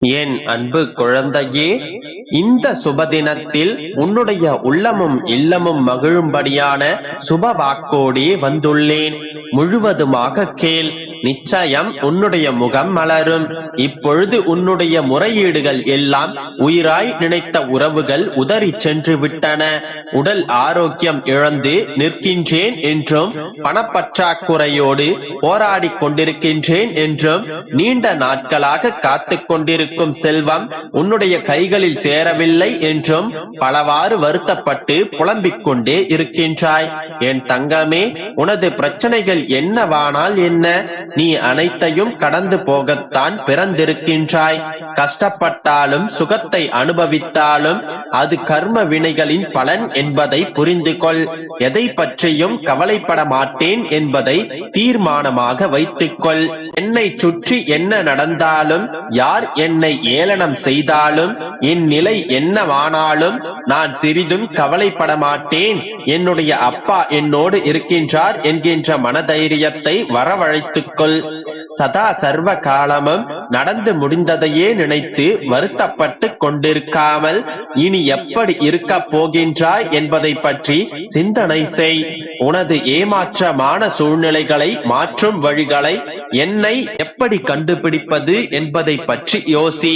என் அன்பு குழந்தையே, இந்த சுபதினத்தில் உன்னுடைய உள்ளமும் இல்லமும் மகிழும்படியான சுப வாக்கோடே வந்துள்ளேன். முழுவதுமாக கேள். நிச்சயம் உன்னுடைய முகம் மலரும். இப்பொழுது உன்னுடைய முறையீடுகள் எல்லாம் உயிராய் நினைத்த உறவுகள் உதறி சென்று விட்டன. உடல் ஆரோக்கியம் இழந்து நிற்கின்றேன் என்றும், பணப்பற்றாக்குறையோடு போராடி கொண்டிருக்கின்றேன் என்றும், நீண்ட நாட்களாக காத்து கொண்டிருக்கும் செல்வம் உன்னுடைய கைகளில் சேரவில்லை என்றும் பலவாறு வருத்தப்பட்டு புலம்பிக் கொண்டே இருக்கின்றாய். என் தங்கமே, உனது பிரச்சனைகள் என்னவானால் என்ன? நீ அனைத்தையும் கடந்து போகத்தான் பிறந்திருக்கின்றாய். கஷ்டப்பட்டாலும் சுகத்தை அனுபவித்தாலும் அது கர்ம வினைகளின் பலன் என்பதை புரிந்து கொள். எதை பற்றியும் கவலைப்பட மாட்டேன் என்பதை தீர்மானமாக வைத்துக்கொள். என்னை சுற்றி என்ன நடந்தாலும், யார் என்னை ஏளனம் செய்தாலும், என் நிலை என்னவானாலும் நான் சிறிதும் கவலைப்பட மாட்டேன். என்னுடைய அப்பா என்னோடு இருக்கின்றார் என்கின்ற மனதைரியத்தை வரவழைத்துக் கொள். சதா சர்வ காலமும் நடந்து முடிந்ததையே நினைத்து வருத்தப்பட்டு கொண்டிருக்காமல், இனி எப்படி இருக்க போகின்றாய் என்பதை பற்றி சிந்தனை செய். உனது ஏமாற்றமான சூழ்நிலைகளை மாற்றும் வழிகளை, என்னை எப்படி கண்டுபிடிப்பது என்பதை பற்றி யோசி.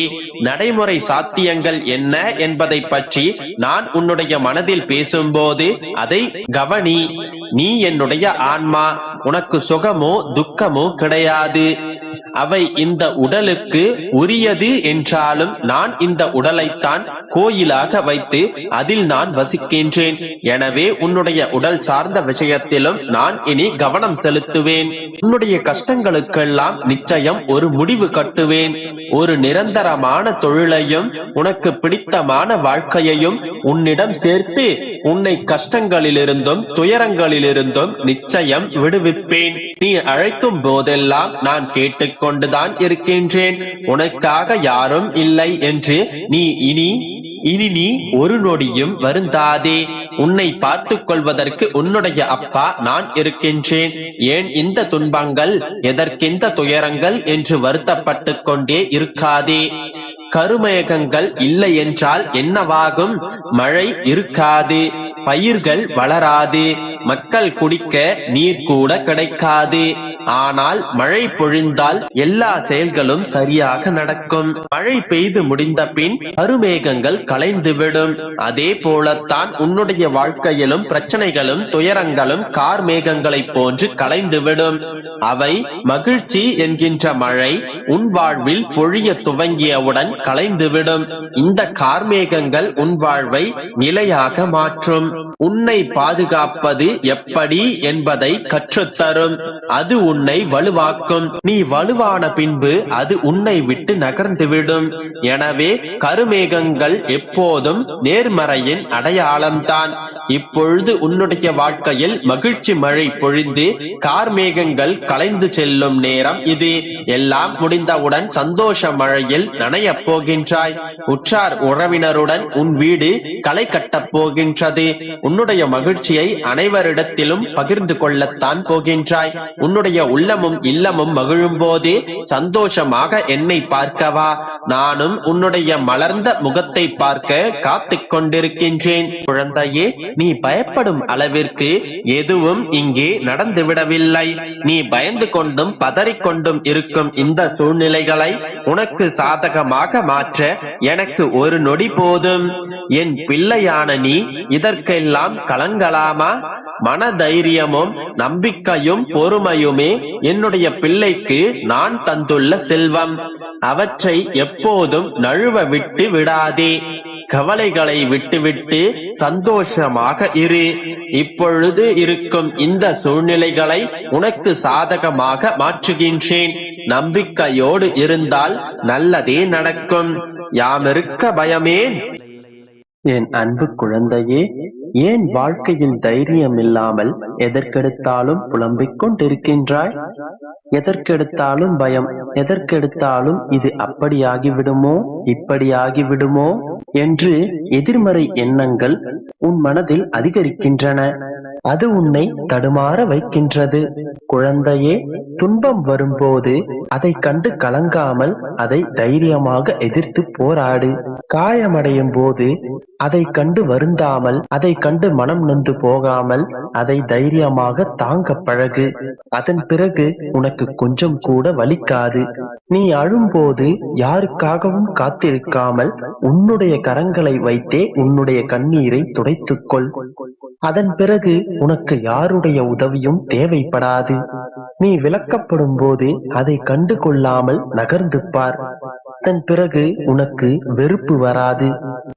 நடைமுறை சாத்தியங்கள் என்ன என்பதை பற்றி நான் உன்னுடைய மனதில் பேசும்போது அதை கவனி. நீ என்னுடைய ஆன்மா. உனக்கு சுகமோ துக்கமோ கிடையாது. அவை இந்த உடலுக்கு உரியது என்றாலும் நான் இந்த உடலைத்தான் கோயிலாக வைத்து அதில் நான் வசிக்கின்றேன். எனவே உன்னுடைய உடல் சார்ந்த விஷயத்திலும் நான் இனி கவனம் செலுத்துவேன். உன்னுடைய கஷ்டங்களுக்கெல்லாம் நிச்சயம் ஒரு முடிவு கட்டுவேன். ஒரு நிரந்தரமான தொழிலையும் உனக்கு பிடித்தமான வாழ்க்கையையும் உன்னிடம் சேர்த்து உன்னை கஷ்டங்களிலிருந்தும் துயரங்களிலிருந்தும் நிச்சயம் விடுவிப்பேன். நீ அழைக்கும் போதெல்லாம் நான் கேட்டுக்கொண்டுதான் இருக்கின்றேன். உனக்காக யாரும் இல்லை என்று நீ இனி ஒரு நொடியும் வருந்தாதே. உன்னை பார்த்துக் கொள்வதற்கு உன்னுடைய அப்பா நான் இருக்கின்றேன். ஏன் இந்த துன்பங்கள், எதற்கிந்த துயரங்கள் என்று வருத்தப்பட்டு கொண்டே இருக்காதே. கருமேகங்கள் இல்லை என்றால் என்னவாகும்? மழை இருக்காது, பயிர்கள் வளராது, மக்கள் குடிக்க நீர் கூட கிடைக்காது. ஆனால் மழை பொழிந்தால் எல்லா செயல்களும் சரியாக நடக்கும். மழை பெய்து முடிந்த பின் கருமேகங்கள் கலைந்துவிடும். அதே போலத்தான் உன்னுடைய வாழ்க்கையிலும் பிரச்சனைகளும் துயரங்களும் கார்மேகங்களை போன்று கலைந்துவிடும். அவை மகிழ்ச்சி என்கின்ற மழை உன் வாழ்வில் பொழிய துவங்கியவுடன் கலைந்துவிடும். இந்த கார்மேகங்கள் உன் வாழ்வை நிலையாக மாற்றும். உன்னை பாதுகாப்பது எப்படி என்பதை கற்றுத்தரும். அது உன்னை வலுவாக்கும். நீ வலுவான பின்பு அது உன்னை விட்டு நகர்ந்துவிடும். எனவே கருமேகங்கள் எப்போதும் நேர்மறையின் அடையாளம்தான். இப்பொழுது உன்னுடைய வாழ்க்கையில் மகிழ்ச்சி மழை பொழிந்து கார்மேகங்கள் கலைந்து செல்லும் நேரம் இது. எல்லாம் முடிந்தவுடன் சந்தோஷ மழையில் நனையப் போகின்றாய். உற்றார் உறவினருடன் உன் வீடு களை கட்டப் போகின்றது. உன்னுடைய மகிழ்ச்சியை அனைவரிடத்திலும் பகிர்ந்து கொள்ளத்தான் போகின்றாய். உன்னுடைய உள்ளமும் இல்லமும் மகிழும் போது சந்தோஷமாக என்னை பார்க்கவா. நானும் உன்னுடைய மலர்ந்த முகத்தை பார்க்க காத்து கொண்டிருக்கின்றேன். குழந்தையே, நீ பயப்படும் அளவிற்கு எதுவும் இங்கே நடந்துவிடவில்லை. நீ பயந்து கொண்டும் பதறிக்கொண்டும் இருக்கும் இந்த சூழ்நிலைகளை உனக்கு சாதகமாக மாற்ற எனக்கு ஒரு நொடி போதும். என் பிள்ளையான நீ இதற்கெல்லாம் கலங்கலாமா? மனதைரியமும் நம்பிக்கையும் பொறுமையுமே என்னுடைய பிள்ளைக்கு நான் தந்துள்ள செல்வம். அவற்றை எப்போதும் நழுவ விட்டு விடாதே. கவலைகளை விட்டுவிட்டு சந்தோஷமாக இரு. இப்பொழுது இருக்கும் இந்த சூழ்நிலைகளை உனக்கு சாதகமாக மாற்றுகின்றேன். நம்பிக்கையோடு இருந்தால் நல்லதே நடக்கும். யாமிருக்க பயமேன்? என் அன்பு குழந்தையே, ஏன் வாழ்க்கையில் தைரியம் இல்லாமல் எதற்கெடுத்தாலும் புலம்பிக் கொண்டிருக்கின்றாய்? எதற்கெடுத்தாலும் பயம், எதற்கெடுத்தாலும் இது அப்படியாகிவிடுமோ இப்படியாகிவிடுமோ என்று எதிர்மறை எண்ணங்கள் உன் மனதில் அதிகரிக்கின்றன. அது உன்னை தடுமாற வைக்கின்றது. குழந்தையே, துன்பம் வரும்போது அதை கண்டு கலங்காமல் அதை தைரியமாக எதிர்த்து போராடு. காயமடையும் போது அதை கண்டு வருந்தாமல், அதை கண்டு மனம் நொந்து போகாமல் அதை தைரியமாக தாங்க பழகு. அதன் பிறகு உனக்கு கொஞ்சம் கூட வலிக்காது. நீ அழும்போது யாருக்காகவும் காத்திருக்காமல் உன்னுடைய கரங்களை வைத்தே உன்னுடைய கண்ணீரை துடைத்துக்கொள். அதன் பிறகு உனக்கு யாருடைய உதவியும் தேவைப்படாது. நீ விலக்கப்படும் போது அதை கண்டு கொள்ளாமல் நகர்ந்து பார். அதன் பிறகு உனக்கு வெறுப்பு வராது.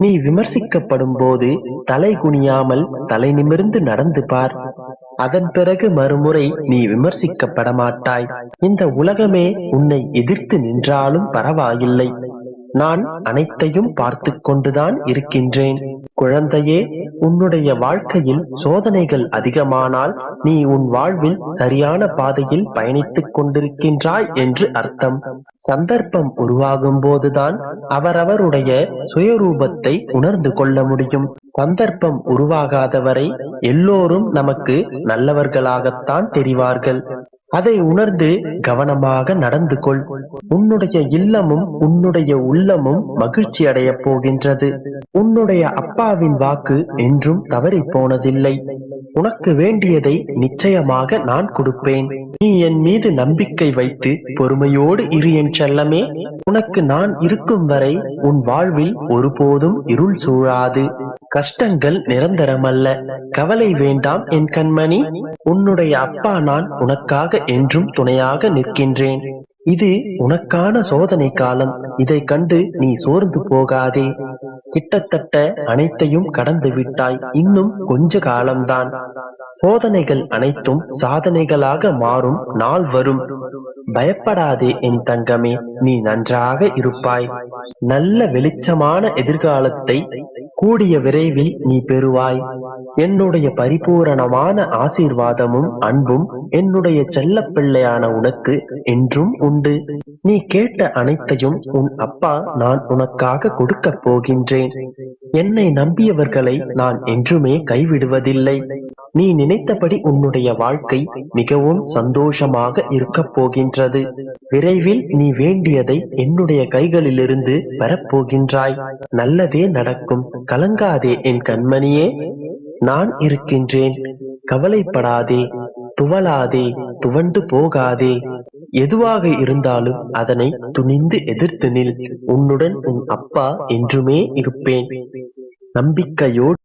நீ விமர்சிக்கப்படும் போது தலை குனியாமல் தலை நிமிர்ந்து நடந்து பார். அதன் பிறகு மறுமுறை நீ விமர்சிக்கப்பட மாட்டாய். இந்த உலகமே உன்னை எதிர்த்து நின்றாலும் பரவாயில்லை. நான் அனைத்தையும் பார்த்து கொண்டுதான் இருக்கின்றேன். குழந்தையே, உன்னுடைய வாழ்க்கையில் சோதனைகள் அதிகமானால் நீ உன் வாழ்வில் சரியான பாதையில் பயணித்துக் கொண்டிருக்கின்றாய் என்று அர்த்தம். சந்தர்ப்பம் உருவாகும் போதுதான் அவரவருடைய சுயரூபத்தை உணர்ந்து கொள்ள முடியும். சந்தர்ப்பம் உருவாகாதவரை எல்லோரும் நமக்கு நல்லவர்களாகத்தான் தெரிவார்கள். அதை உணர்ந்து கவனமாக நடந்து கொள். உன்னுடைய இல்லமும் உன்னுடைய உள்ளமும் மகிழ்ச்சி அடைய போகின்றது. உன்னுடைய அப்பாவின் வாக்கு என்றும் தவறி போனதில்லை. உனக்கு வேண்டியதை நிச்சயமாக நான் கொடுப்பேன். நீ என் மீது நம்பிக்கை வைத்து பொறுமையோடு இரு என் செல்லமே. உனக்கு நான் இருக்கும் வரை உன் வாழ்வில் ஒருபோதும் இருள் சூழாது. கஷ்டங்கள் நிரந்தரமல்ல. கவலை வேண்டாம் என் கண்மணி. உன்னுடைய அப்பா நான் உனக்காக என்றும் துணையாக நிற்கின்றேன். இது உனக்கான சோதனை காலம். இதை கண்டு நீ சோர்ந்து போகாதே. கிட்டத்தட்ட அனைத்தையும் கடந்து விட்டாய். இன்னும் கொஞ்ச காலம்தான். சோதனைகள் அனைத்தும் சாதனைகளாக மாறும் நாள் வரும். பயப்படாதே என் தங்கமே, நீ நன்றாக இருப்பாய். நல்ல வெளிச்சமான எதிர்காலத்தை கூடிய விரைவில் நீ பெறுவாய். என்னுடைய பரிபூரணமான ஆசீர்வாதமும் அன்பும் என்னுடைய செல்ல பிள்ளையான உனக்கு என்றும் உண்டு. நீ கேட்ட அனைத்தையும் உன் அப்பா நான் உனக்காக கொடுக்க போகின்றேன். என்னை நம்பியவர்களை நான் என்றுமே கைவிடுவதில்லை. நீ நினைத்தபடி உன்னுடைய வாழ்க்கை மிகவும் சந்தோஷமாக இருக்க போகின்றது. விரைவில் நீ வேண்டியதை என்னுடைய கைகளிலிருந்து பெறப்போகின்றாய். நல்லதே நடக்கும். கலங்காதே என் கண்மணியே. நான் இருக்கின்றேன். கவலைப்படாதே, துவளாதே, துவண்டு போகாதே. எதுவாக இருந்தாலும் அதனை துணிந்து எதிர்த்து நில். உன்னுடன் உன் அப்பா என்றுமே இருப்பேன். நம்பிக்கையோடு